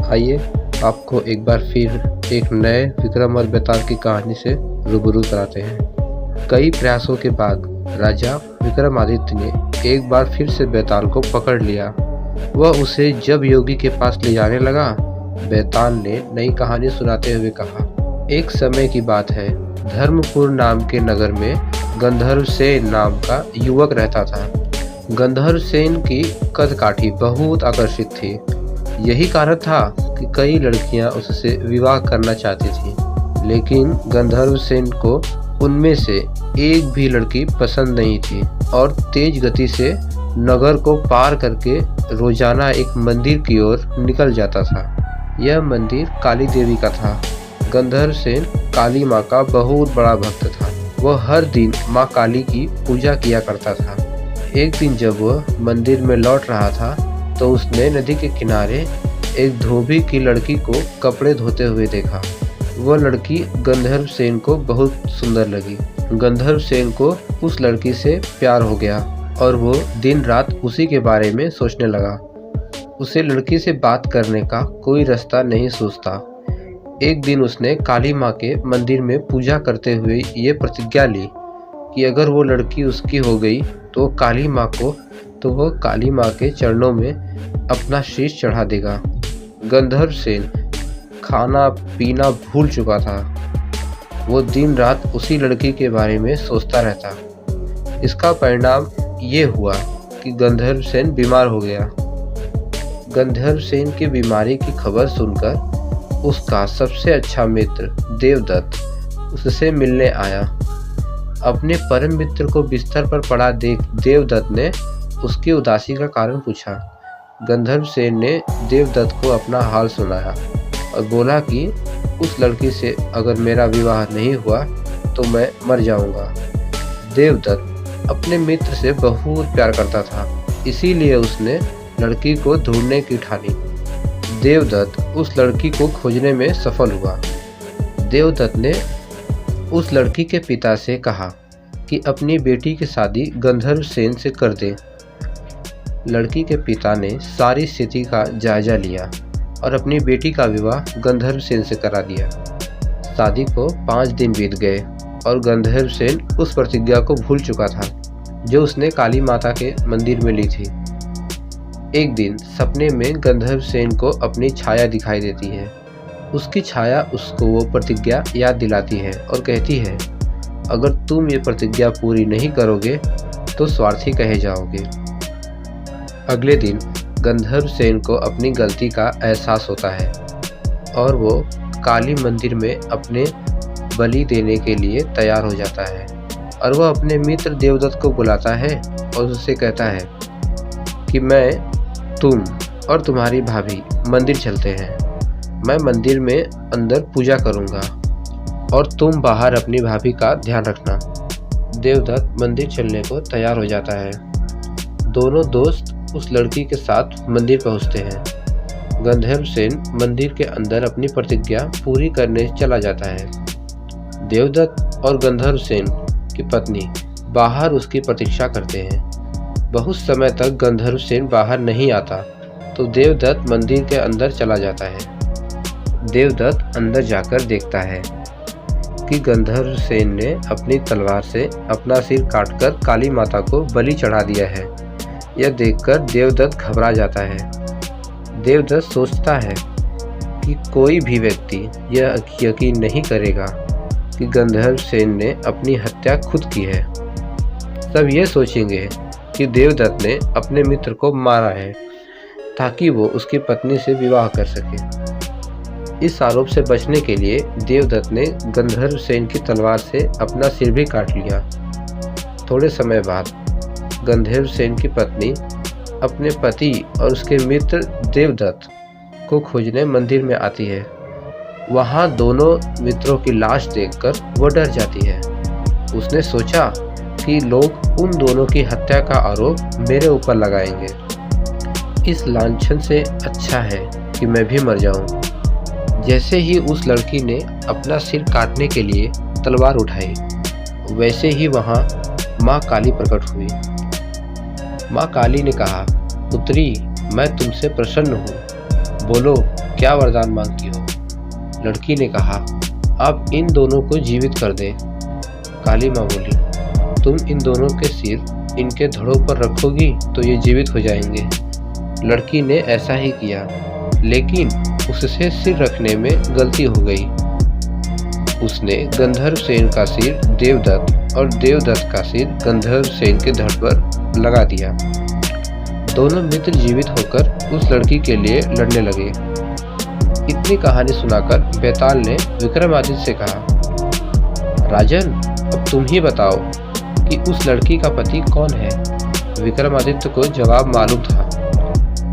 आइए आपको एक बार फिर एक नए विक्रम और बेताल की कहानी से रूबरू कराते हैं। कई प्रयासों के बाद राजा विक्रमादित्य ने एक बार फिर से बेताल को पकड़ लिया। वह उसे जब योगी के पास ले जाने लगा, बेताल ने नई कहानी सुनाते हुए कहा, एक समय की बात है, धर्मपुर नाम के नगर में गंधर्व सेन नाम का युवक रहता था। गंधर्व सेन की कदकाठी बहुत आकर्षित थी। यही कारण था कि कई लड़कियां उससे विवाह करना चाहती थीं, लेकिन गंधर्व सेन को उनमें से एक भी लड़की पसंद नहीं थी और तेज गति से नगर को पार करके रोजाना एक मंदिर की ओर निकल जाता था। यह मंदिर काली देवी का था। गंधर्व सेन काली माँ का बहुत बड़ा भक्त था। वह हर दिन माँ काली की पूजा किया करता था। एक दिन जब वह मंदिर में लौट रहा था तो उसने नदी के किनारे एक धोबी की लड़की को कपड़े धोते हुए देखा। वह लड़की गंधर्व सेन को बहुत सुंदर लगी। गंधर्व सेन को उस लड़की से प्यार हो गया और वो दिन रात उसी के बारे में सोचने लगा। उसे लड़की से बात करने का कोई रास्ता नहीं सूझता। एक दिन उसने काली माँ के मंदिर में पूजा करते हुए ये प्रतिज्ञा ली कि अगर वो लड़की उसकी हो गई तो वह काली माँ के चरणों में अपना शीश चढ़ा देगा। गंधर्व सेन खाना पीना भूल चुका था। वो दिन रात उसी लड़की के बारे में सोचता रहता। इसका परिणाम ये हुआ कि गंधर्व सेन बीमार हो गया। गंधर्व सेन की बीमारी की खबर सुनकर उसका सबसे अच्छा मित्र देवदत्त उससे मिलने आया। अपने परम मित्र को बिस्तर पर पड़ा देख देवदत्त ने उसकी उदासी का कारण पूछा। गंधर्व सेन ने देवदत्त को अपना हाल सुनाया और बोला कि उस लड़की से अगर मेरा विवाह नहीं हुआ तो मैं मर जाऊंगा। देवदत्त अपने मित्र से बहुत प्यार करता था, इसीलिए उसने लड़की को ढूंढने की ठानी। देवदत्त उस लड़की को खोजने में सफल हुआ। देवदत्त ने उस लड़की के पिता से कहा कि अपनी बेटी की शादी गंधर्व सेन से कर दे। लड़की के पिता ने सारी स्थिति का जायजा लिया और अपनी बेटी का विवाह गंधर्व सेन से करा दिया। शादी को 5 दिन बीत गए और गंधर्व सेन उस प्रतिज्ञा को भूल चुका था जो उसने काली माता के मंदिर में ली थी। एक दिन सपने में गंधर्व सेन को अपनी छाया दिखाई देती है। उसकी छाया उसको वो प्रतिज्ञा याद दिलाती है और कहती है, अगर तुम ये प्रतिज्ञा पूरी नहीं करोगे तो स्वार्थी कहे जाओगे। अगले दिन गंधर्व सेन को अपनी गलती का एहसास होता है और वो काली मंदिर में अपने बलि देने के लिए तैयार हो जाता है और वह अपने मित्र देवदत्त को बुलाता है और उससे कहता है कि मैं, तुम और तुम्हारी भाभी मंदिर चलते हैं। मैं मंदिर में अंदर पूजा करूंगा और तुम बाहर अपनी भाभी का ध्यान रखना। देवदत्त मंदिर चलने को तैयार हो जाता है। दोनों दोस्त उस लड़की के साथ मंदिर पहुंचते हैं। गंधर्व सेन मंदिर के अंदर अपनी प्रतिज्ञा पूरी करने चला जाता है। देवदत्त और गंधर्व सेन की पत्नी बाहर उसकी प्रतीक्षा करते हैं। बहुत समय तक गंधर्व सेन बाहर नहीं आता तो देवदत्त मंदिर के अंदर चला जाता है। देवदत्त अंदर जाकर देखता है कि गंधर्व सेन ने अपनी तलवार से अपना सिर काटकर काली माता को बलि चढ़ा दिया है। यह देखकर देवदत्त घबरा जाता है। देवदत्त सोचता है कि कोई भी व्यक्ति यह यकीन नहीं करेगा कि गंधर्व सेन ने अपनी हत्या खुद की है। सब ये सोचेंगे कि देवदत्त ने अपने मित्र को मारा है ताकि वो उसकी पत्नी से विवाह कर सके। इस आरोप से बचने के लिए देवदत्त ने गंधर्व सेन की तलवार से अपना सिर भी काट लिया। थोड़े समय बाद गंधर्व सेन की पत्नी अपने पति और उसके मित्र देवदत्त को खोजने मंदिर में आती है। वहां दोनों मित्रों की लाश देखकर वो डर जाती है। उसने सोचा कि लोग उन दोनों की हत्या का आरोप मेरे ऊपर लगाएंगे। इस लांछन से अच्छा है कि मैं भी मर जाऊं। जैसे ही उस लड़की ने अपना सिर काटने के लिए तलवार उठाई, वैसे ही वहां माँ काली प्रकट हुई। माँ काली ने कहा, पुत्री, मैं तुमसे प्रसन्न हूँ, बोलो क्या वरदान मांगती हो? लड़की ने कहा, आप इन दोनों को जीवित कर दें। काली माँ बोली, तुम इन दोनों के सिर इनके धड़ों पर रखोगी तो ये जीवित हो जाएंगे। लड़की ने ऐसा ही किया, लेकिन उससे सिर रखने में गलती हो गई। उसने गंधर्व सेन का सिर देवदत्त और देवदत्त का सिर गंधर्व सेन के धड़ पर लगा दिया। दोनों मित्र जीवित होकर उस लड़की के लिए लड़ने लगे। इतनी कहानी सुनाकर बेताल ने विक्रमादित्य से कहा, राजन, अब तुम ही बताओ कि उस लड़की का पति कौन है? विक्रमादित्य को जवाब मालूम था,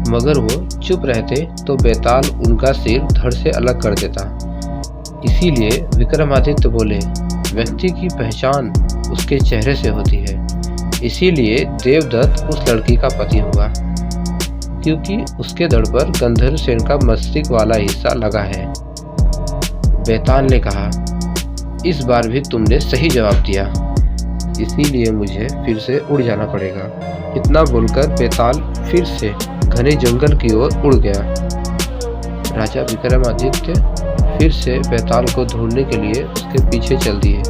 मगर वो चुप रहते तो बेताल उनका सिर धड़ से अलग कर देता। इसीलिए विक्रमादित्य बोले, व्यक्ति की पहचान उसके चेहरे से होती है। इसीलिए देवदत्त उस लड़की का पति हुआ, क्योंकि उसके धड़ पर गंधर्व सेन का मस्तिष्क वाला हिस्सा लगा है। बेताल ने कहा, इस बार भी तुमने सही जवाब दिया, इसीलिए मुझे फिर से उड़ जाना पड़ेगा। इतना बोलकर बेताल फिर से घने जंगल की ओर उड़ गया। राजा विक्रमादित्य फिर से बेताल को ढूंढने के लिए उसके पीछे चल दिए।